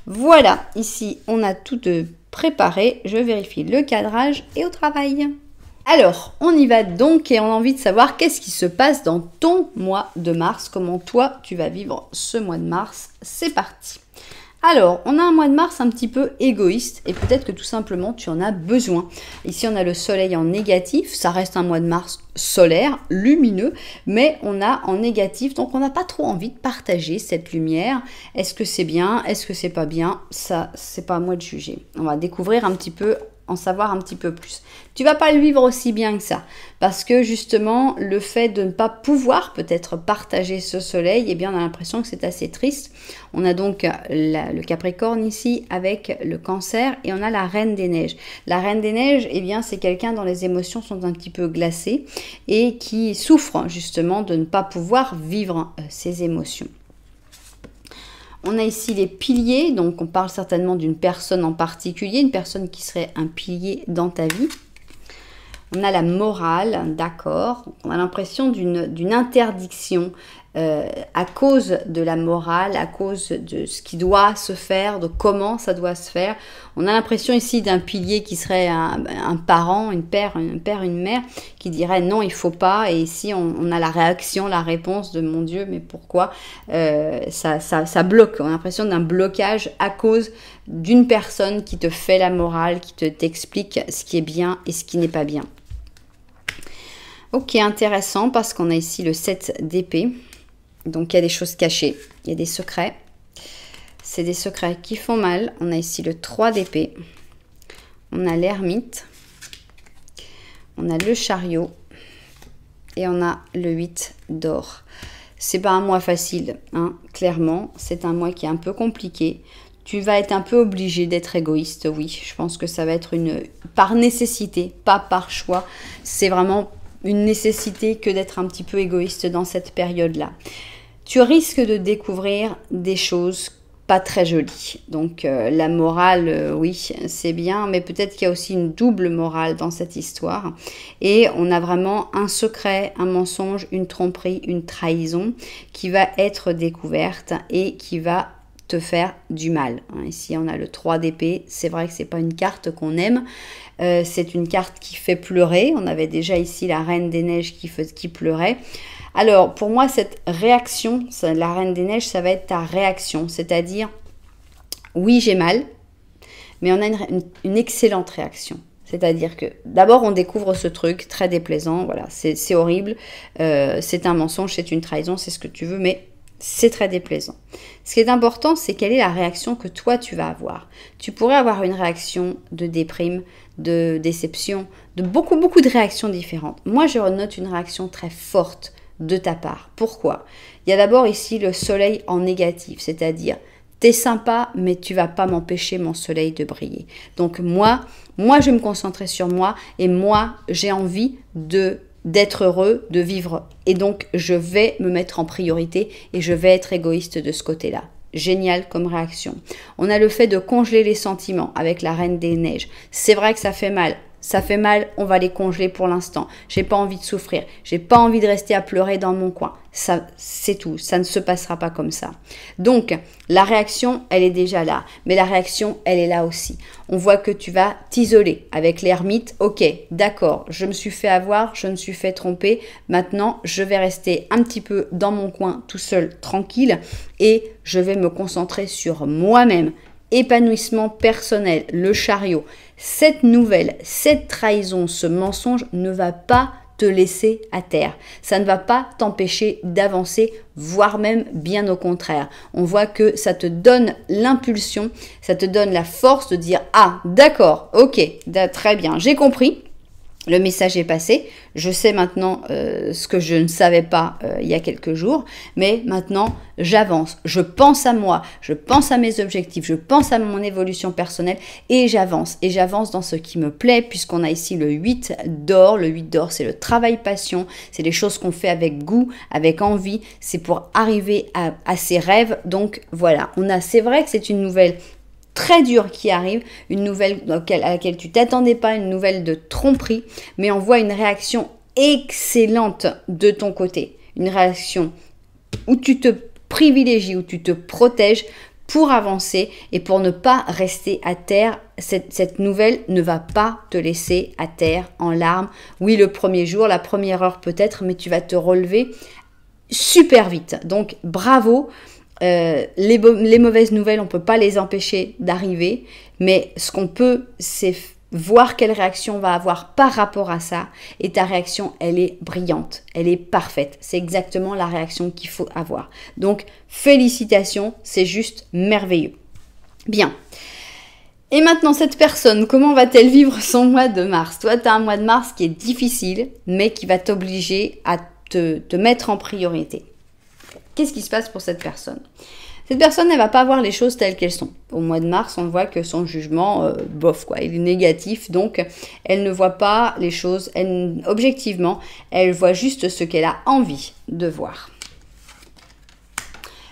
Voilà, ici, on a tout préparé. Je vérifie le cadrage et au travail. Alors, on y va donc et on a envie de savoir qu'est-ce qui se passe dans ton mois de mars. Comment toi, tu vas vivre ce mois de mars. C'est parti. Alors, on a un mois de mars un petit peu égoïste et peut-être que tout simplement tu en as besoin. Ici, on a le soleil en négatif, ça reste un mois de mars solaire, lumineux, mais on a en négatif, donc on n'a pas trop envie de partager cette lumière. Est-ce que c'est bien? Est-ce que c'est pas bien? Ça, c'est pas à moi de juger. On va découvrir un petit peu, en savoir un petit peu plus. Tu vas pas le vivre aussi bien que ça, parce que justement, le fait de ne pas pouvoir peut-être partager ce soleil, eh bien, on a l'impression que c'est assez triste. On a donc le Capricorne ici avec le Cancer et on a la Reine des Neiges. La Reine des Neiges, eh bien, c'est quelqu'un dont les émotions sont un petit peu glacées et qui souffre justement de ne pas pouvoir vivre ses émotions. On a ici les piliers, donc on parle certainement d'une personne en particulier, une personne qui serait un pilier dans ta vie. On a la morale, d'accord. On a l'impression d'une interdiction. à cause de la morale, à cause de ce qui doit se faire, de comment ça doit se faire. On a l'impression ici d'un pilier qui serait un parent, un père, une mère, qui dirait non, il faut pas. Et ici, on a la réaction, la réponse de mon Dieu, mais pourquoi ça bloque. On a l'impression d'un blocage à cause d'une personne qui te fait la morale, qui t'explique ce qui est bien et ce qui n'est pas bien. Ok, intéressant parce qu'on a ici le 7 d'épée. Donc, il y a des choses cachées, il y a des secrets. C'est des secrets qui font mal. On a ici le 3 d'épée. On a l'ermite. On a le chariot. Et on a le 8 d'or. C'est pas un mois facile, hein, clairement. C'est un mois qui est un peu compliqué. Tu vas être un peu obligé d'être égoïste, oui. Je pense que ça va être par nécessité, pas par choix. C'est vraiment une nécessité que d'être un petit peu égoïste dans cette période-là. Tu risques de découvrir des choses pas très jolies. Donc la morale, oui, c'est bien, mais peut-être qu'il y a aussi une double morale dans cette histoire. Et on a vraiment un secret, un mensonge, une tromperie, une trahison qui va être découverte et qui va te faire du mal. Ici, on a le 3 d'épée. C'est vrai que c'est pas une carte qu'on aime. C'est une carte qui fait pleurer. On avait déjà ici la Reine des Neiges qui pleurait. Alors, pour moi, cette réaction, la Reine des Neiges, ça va être ta réaction. C'est-à-dire, oui, j'ai mal, mais on a une excellente réaction. C'est-à-dire que d'abord, on découvre ce truc très déplaisant. Voilà, c'est horrible. C'est un mensonge, c'est une trahison, c'est ce que tu veux, mais c'est très déplaisant. Ce qui est important, c'est quelle est la réaction que toi, tu vas avoir. Tu pourrais avoir une réaction de déprime, de déception, de beaucoup de réactions différentes. Moi, je note une réaction très forte de ta part. Pourquoi? Il y a d'abord ici le soleil en négatif, c'est-à-dire, t'es sympa, mais tu vas pas m'empêcher mon soleil de briller. Donc moi, je vais me concentrer sur moi et moi, j'ai envie d'être heureux, de vivre. Et donc, je vais me mettre en priorité et je vais être égoïste de ce côté-là. Génial comme réaction. On a le fait de congeler les sentiments avec la Reine des Neiges. C'est vrai que ça fait mal. Ça fait mal, on va les congeler pour l'instant. J'ai pas envie de souffrir. J'ai pas envie de rester à pleurer dans mon coin. Ça, c'est tout. Ça ne se passera pas comme ça. Donc, la réaction, elle est déjà là. Mais la réaction, elle est là aussi. On voit que tu vas t'isoler avec l'ermite. Ok, d'accord, je me suis fait avoir, je me suis fait tromper. Maintenant, je vais rester un petit peu dans mon coin, tout seul, tranquille. Et je vais me concentrer sur moi-même. Épanouissement personnel, le chariot. Cette nouvelle, cette trahison, ce mensonge ne va pas te laisser à terre. Ça ne va pas t'empêcher d'avancer, voire même bien au contraire. On voit que ça te donne l'impulsion, ça te donne la force de dire « Ah, d'accord, ok, très bien, j'ai compris. » Le message est passé, je sais maintenant ce que je ne savais pas il y a quelques jours, mais maintenant j'avance, je pense à moi, je pense à mes objectifs, je pense à mon évolution personnelle et j'avance dans ce qui me plaît puisqu'on a ici le 8 d'or. Le 8 d'or, c'est le travail passion, c'est les choses qu'on fait avec goût, avec envie, c'est pour arriver à ses rêves. Donc voilà, c'est vrai que c'est une nouvelle très dure qui arrive, une nouvelle à laquelle tu t'attendais pas, une nouvelle de tromperie, mais on voit une réaction excellente de ton côté, une réaction où tu te privilégies, où tu te protèges pour avancer et pour ne pas rester à terre. Cette nouvelle ne va pas te laisser à terre en larmes. Oui, le premier jour, la première heure peut-être, mais tu vas te relever super vite. Donc bravo. Les mauvaises nouvelles, on ne peut pas les empêcher d'arriver, mais ce qu'on peut, c'est voir quelle réaction on va avoir par rapport à ça, et ta réaction, elle est brillante, elle est parfaite, c'est exactement la réaction qu'il faut avoir. Donc, félicitations, c'est juste merveilleux. Bien. Et maintenant, cette personne, comment va-t-elle vivre son mois de mars? Toi, tu as un mois de mars qui est difficile, mais qui va t'obliger à te mettre en priorité. Qu'est-ce qui se passe pour cette personne? Cette personne, elle ne va pas voir les choses telles qu'elles sont. Au mois de mars, on voit que son jugement, bof quoi, il est négatif. Donc, elle ne voit pas les choses objectivement. Elle voit juste ce qu'elle a envie de voir.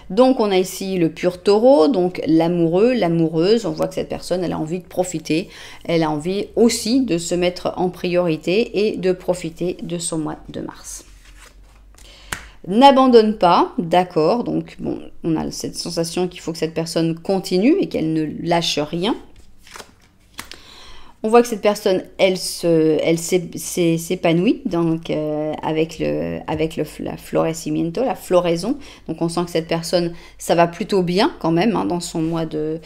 Donc, on a ici le pur taureau, donc l'amoureux, l'amoureuse. On voit que cette personne, elle a envie de profiter. Elle a envie aussi de se mettre en priorité et de profiter de son mois de mars. n'abandonne pas, d'accord, donc bon, on a cette sensation qu'il faut que cette personne continue et qu'elle ne lâche rien. On voit que cette personne, elle s'épanouit donc avec la florecimiento, la floraison. Donc on sent que cette personne, ça va plutôt bien quand même hein, dans son mois de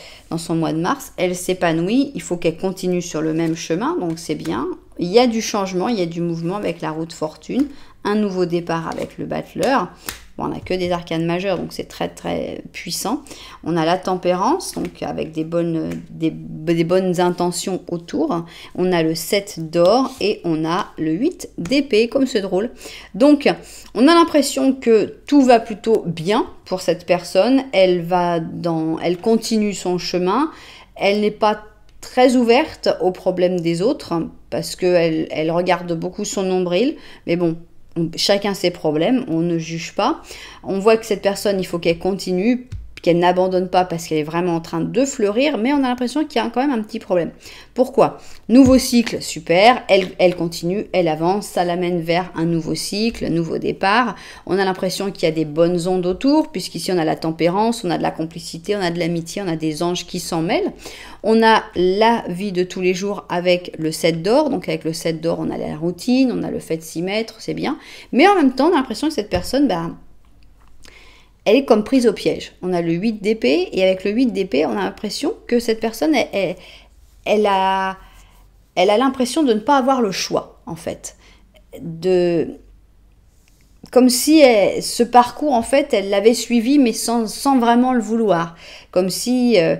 mars. Elle s'épanouit, il faut qu'elle continue sur le même chemin, donc c'est bien. Il y a du changement, il y a du mouvement avec la roue de fortune, un nouveau départ avec le battleur. Bon, on n'a que des arcanes majeures, donc c'est très très puissant. On a la tempérance, donc avec des bonnes intentions autour. On a le 7 d'or et on a le 8 d'épée, comme c'est drôle. Donc, on a l'impression que tout va plutôt bien pour cette personne. Elle continue son chemin. Elle n'est pas très ouverte aux problèmes des autres parce qu'elle regarde beaucoup son nombril. Mais bon, chacun ses problèmes, on ne juge pas. On voit que cette personne, il faut qu'elle continue, qu'elle n'abandonne pas parce qu'elle est vraiment en train de fleurir, mais on a l'impression qu'il y a quand même un petit problème. Pourquoi? Nouveau cycle, super, elle continue, elle avance, ça l'amène vers un nouveau cycle, un nouveau départ. On a l'impression qu'il y a des bonnes ondes autour, puisqu'ici on a la tempérance, on a de la complicité, on a de l'amitié, on a des anges qui s'en mêlent. On a la vie de tous les jours avec le 7 d'or, donc avec le 7 d'or on a la routine, on a le fait de s'y mettre, c'est bien. Mais en même temps on a l'impression que cette personne, elle est comme prise au piège. On a le 8 d'épée, et avec le 8 d'épée, on a l'impression que cette personne, elle a l'impression de ne pas avoir le choix, en fait. Comme si ce parcours, en fait, elle l'avait suivi, mais sans vraiment le vouloir. Comme si... et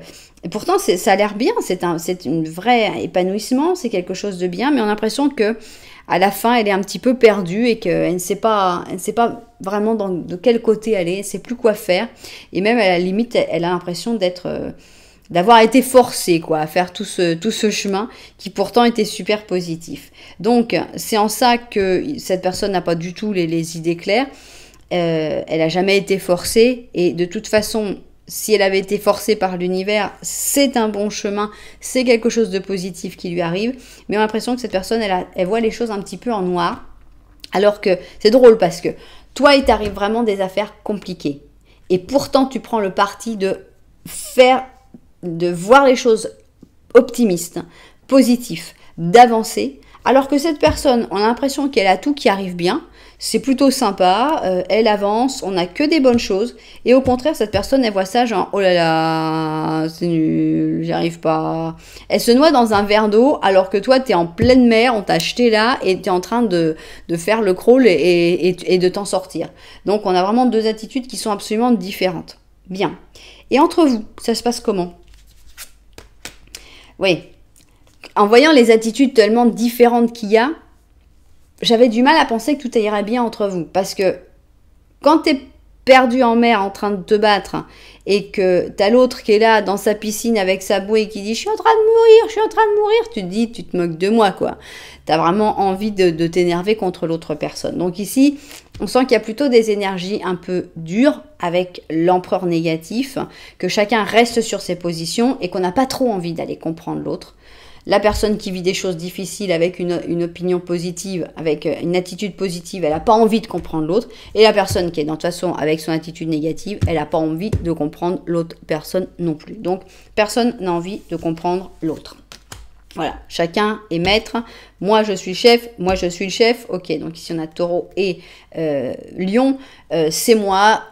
pourtant, ça a l'air bien, c'est un vrai épanouissement, c'est quelque chose de bien, mais on a l'impression que à la fin, elle est un petit peu perdue et qu'elle ne sait pas vraiment de quel côté aller, elle ne sait plus quoi faire. Et même, à la limite, elle a l'impression d'avoir été forcée à faire tout ce chemin qui pourtant était super positif. Donc, c'est en ça que cette personne n'a pas du tout les idées claires. Elle n'a jamais été forcée et de toute façon... Si elle avait été forcée par l'univers, c'est un bon chemin, c'est quelque chose de positif qui lui arrive. Mais on a l'impression que cette personne, elle voit les choses un petit peu en noir. Alors que c'est drôle parce que toi, il t'arrive vraiment des affaires compliquées. Et pourtant, tu prends le parti de voir les choses optimistes, positifs, d'avancer. Alors que cette personne, on a l'impression qu'elle a tout qui arrive bien. C'est plutôt sympa, elle avance, on n'a que des bonnes choses. Et au contraire, cette personne, elle voit ça genre, oh là là, c'est nul, j'y arrive pas. Elle se noie dans un verre d'eau, alors que toi, t'es en pleine mer, on t'a jeté là, et t'es en train de faire le crawl et de t'en sortir. Donc, on a vraiment deux attitudes qui sont absolument différentes. Bien. Et entre vous, ça se passe comment? Oui. En voyant les attitudes tellement différentes qu'il y a, j'avais du mal à penser que tout irait bien entre vous. Parce que quand tu es perdu en mer en train de te battre et que tu as l'autre qui est là dans sa piscine avec sa bouée et qui dit « je suis en train de mourir, je suis en train de mourir », tu te dis « tu te moques de moi ». Tu as vraiment envie de t'énerver contre l'autre personne. Donc ici, on sent qu'il y a plutôt des énergies un peu dures avec l'empereur négatif, que chacun reste sur ses positions et qu'on n'a pas trop envie d'aller comprendre l'autre. La personne qui vit des choses difficiles avec une opinion positive, avec une attitude positive, elle n'a pas envie de comprendre l'autre. Et la personne qui est de toute façon avec son attitude négative, elle n'a pas envie de comprendre l'autre personne non plus. Donc, personne n'a envie de comprendre l'autre. Voilà, chacun est maître. Moi, je suis chef. Moi, je suis le chef. Ok, donc ici, on a Taureau et Lion. C'est moi,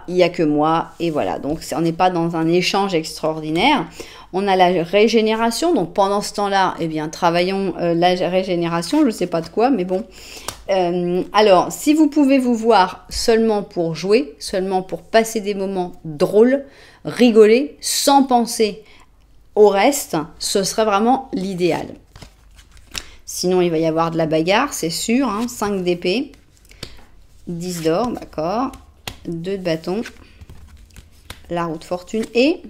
il n'y a que moi. Et voilà, donc on n'est pas dans un échange extraordinaire. On a la régénération. Donc, pendant ce temps-là, eh bien, travaillons la régénération. Je ne sais pas de quoi, mais bon. Alors, si vous pouvez vous voir seulement pour jouer, seulement pour passer des moments drôles, rigoler, sans penser au reste, ce serait vraiment l'idéal. Sinon, il va y avoir de la bagarre, c'est sûr. 5 d'épée, 10 d'or, d'accord. 2 de bâton, la roue de fortune et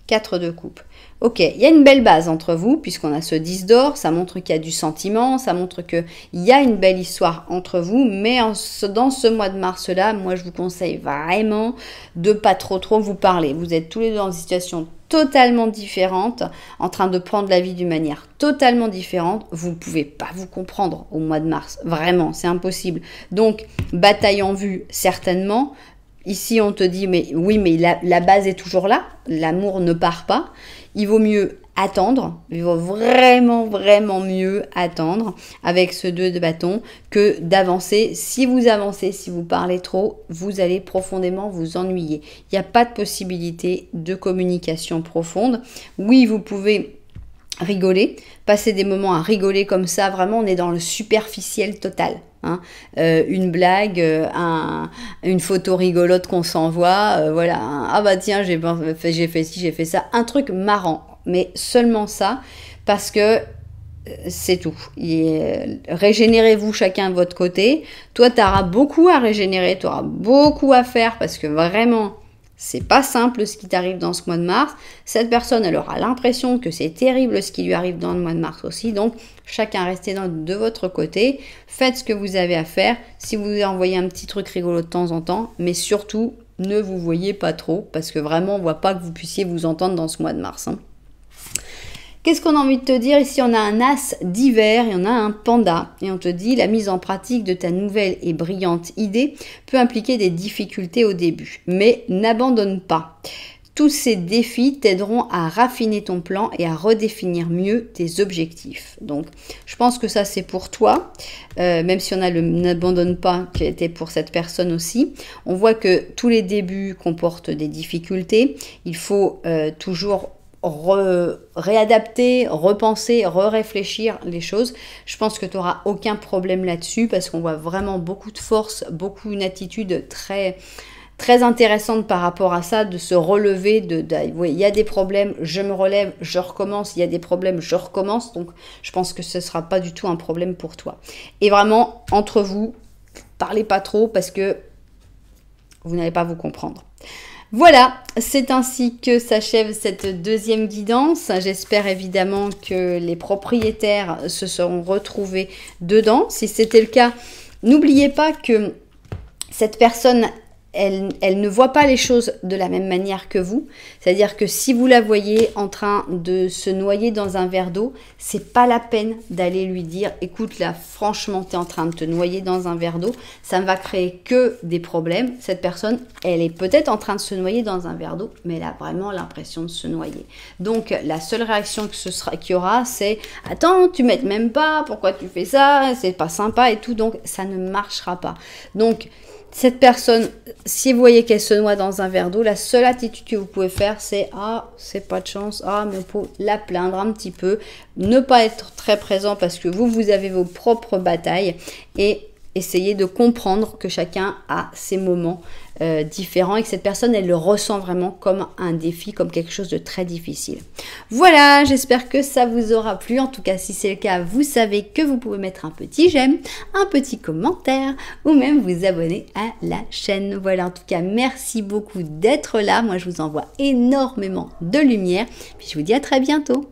4 de coupe. Ok, il y a une belle base entre vous, puisqu'on a ce 10 d'or, ça montre qu'il y a du sentiment, ça montre qu'il y a une belle histoire entre vous, mais dans ce mois de mars-là, moi je vous conseille vraiment de pas trop vous parler. Vous êtes tous les deux dans une situation totalement différente, en train de prendre la vie d'une manière totalement différente, vous ne pouvez pas vous comprendre au mois de mars. Vraiment, c'est impossible. Donc, bataille en vue, certainement. Ici, on te dit, mais oui, mais la base est toujours là. L'amour ne part pas. Il vaut mieux attendre. Il vaut vraiment, vraiment mieux attendre avec ce 2 de bâton que d'avancer. Si vous avancez, si vous parlez trop, vous allez profondément vous ennuyer. Il n'y a pas de possibilité de communication profonde. Oui, vous pouvez rigoler, passer des moments à rigoler comme ça. Vraiment, on est dans le superficiel total. Hein, une blague, une photo rigolote qu'on s'envoie, voilà, ah bah tiens, j'ai fait ci, j'ai fait ça, un truc marrant, mais seulement ça, parce que c'est tout. Régénérez-vous chacun de votre côté. Toi, tu auras beaucoup à régénérer, tu auras beaucoup à faire, parce que vraiment, c'est pas simple ce qui t'arrive dans ce mois de mars. Cette personne, elle aura l'impression que c'est terrible ce qui lui arrive dans le mois de mars aussi. Donc, chacun restez de votre côté. Faites ce que vous avez à faire. Si vous envoyez un petit truc rigolo de temps en temps, mais surtout, ne vous voyez pas trop, parce que vraiment, on ne voit pas que vous puissiez vous entendre dans ce mois de mars. Hein. Qu'est-ce qu'on a envie de te dire? Ici, on a un as d'hiver et on a un panda. Et on te dit, la mise en pratique de ta nouvelle et brillante idée peut impliquer des difficultés au début. Mais n'abandonne pas. Tous ces défis t'aideront à raffiner ton plan et à redéfinir mieux tes objectifs. Donc, je pense que ça, c'est pour toi. Même si on a le n'abandonne pas qui était pour cette personne aussi. On voit que tous les débuts comportent des difficultés. Il faut toujours réadapter, repenser, réfléchir les choses. Je pense que tu n'auras aucun problème là-dessus parce qu'on voit vraiment beaucoup de force, beaucoup une attitude très, très intéressante par rapport à ça, de se relever, oui, il y a des problèmes, je me relève, je recommence, il y a des problèmes, je recommence. Donc, je pense que ce ne sera pas du tout un problème pour toi. Et vraiment, entre vous, parlez pas trop parce que vous n'allez pas vous comprendre. Voilà, c'est ainsi que s'achève cette deuxième guidance. J'espère évidemment que les propriétaires se seront retrouvés dedans. Si c'était le cas, n'oubliez pas que cette personne, elle ne voit pas les choses de la même manière que vous. C'est-à-dire que si vous la voyez en train de se noyer dans un verre d'eau, c'est pas la peine d'aller lui dire « Écoute, là, franchement, tu es en train de te noyer dans un verre d'eau. Ça ne va créer que des problèmes. » Cette personne, elle est peut-être en train de se noyer dans un verre d'eau, mais elle a vraiment l'impression de se noyer. Donc, la seule réaction qu'il y aura, c'est « Attends, tu m'aides même pas. Pourquoi tu fais ça? C'est pas sympa et tout. » Donc, ça ne marchera pas. Donc, cette personne, si vous voyez qu'elle se noie dans un verre d'eau, la seule attitude que vous pouvez faire, c'est « Ah, c'est pas de chance, ah, mon pauvre », la plaindre un petit peu, ne pas être très présent parce que vous avez vos propres batailles et essayer de comprendre que chacun a ses moments différents et que cette personne, elle le ressent vraiment comme un défi, comme quelque chose de très difficile. Voilà, j'espère que ça vous aura plu. En tout cas, si c'est le cas, vous savez que vous pouvez mettre un petit j'aime, un petit commentaire ou même vous abonner à la chaîne. Voilà, en tout cas, merci beaucoup d'être là. Moi, je vous envoie énormément de lumière. Puis je vous dis à très bientôt.